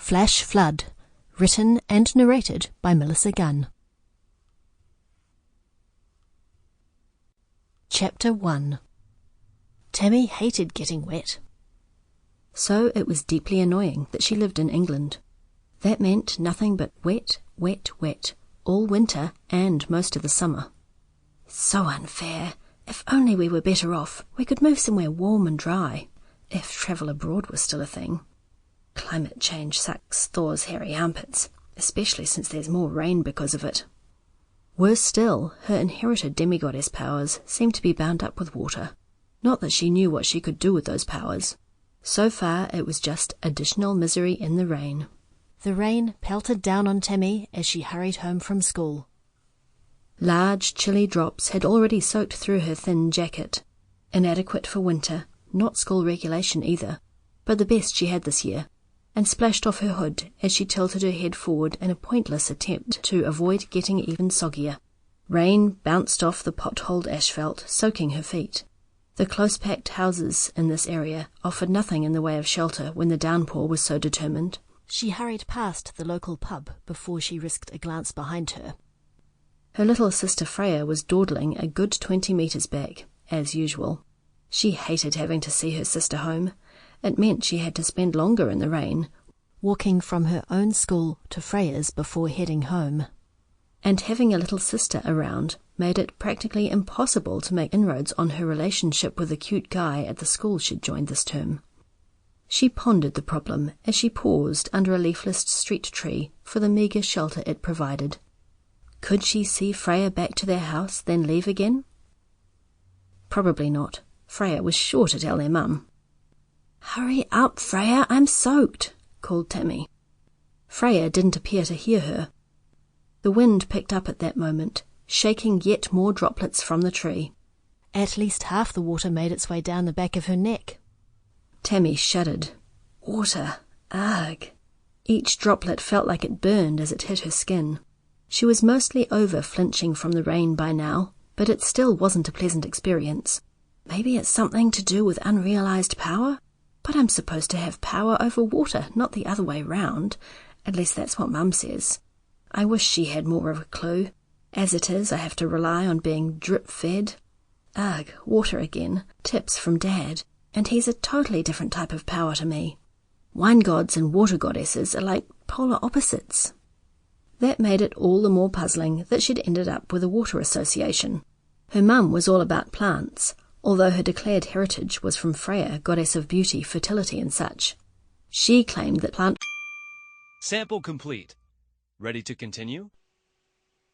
Flash Flood, written and narrated by Melissa Gunn. Chapter 1. Tammy hated getting wet. So it was deeply annoying that she lived in England. That meant nothing but wet, wet, wet, all winter and most of the summer. So unfair. If only we were better off, we could move somewhere warm and dry, if travel abroad was still a thing. Climate change sucks Thor's hairy armpits, especially since there's more rain because of it. Worse still, her inherited demigoddess powers seemed to be bound up with water. Not that she knew what she could do with those powers. So far it was just additional misery in the rain. The rain pelted down on Tammy as she hurried home from school. Large, chilly drops had already soaked through her thin jacket. Inadequate for winter, not school regulation either, but the best she had this year, and splashed off her hood as she tilted her head forward in a pointless attempt to avoid getting even soggier. Rain bounced off the potholed asphalt, soaking her feet. The close-packed houses in this area offered nothing in the way of shelter when the downpour was so determined. She hurried past the local pub before she risked a glance behind her. Her little sister Freya was dawdling a good 20 metres back, as usual. She hated having to see her sister home. It meant she had to spend longer in the rain, walking from her own school to Freya's before heading home. And having a little sister around made it practically impossible to make inroads on her relationship with the cute guy at the school she'd joined this term. She pondered the problem as she paused under a leafless street tree for the meagre shelter it provided. Could she see Freya back to their house, then leave again? Probably not. Freya was sure to tell their mum. "Hurry up, Freya, I'm soaked," called Tammy. Freya didn't appear to hear her. The wind picked up at that moment, shaking yet more droplets from the tree. At least half the water made its way down the back of her neck. Tammy shuddered. Water. Ugh. Each droplet felt like it burned as it hit her skin. She was mostly over flinching from the rain by now, but it still wasn't a pleasant experience. Maybe it's something to do with unrealized power? But I'm supposed to have power over water, not the other way round. At least that's what Mum says. I wish she had more of a clue. As it is, I have to rely on being drip-fed. Ugh, water again. Tips from Dad. And he's a totally different type of power to me. Wine gods and water goddesses are like polar opposites. That made it all the more puzzling that she'd ended up with a water association. Her mum was all about plants, although her declared heritage was from Freya, goddess of beauty, fertility and such. She claimed that plant... Sample complete. Ready to continue?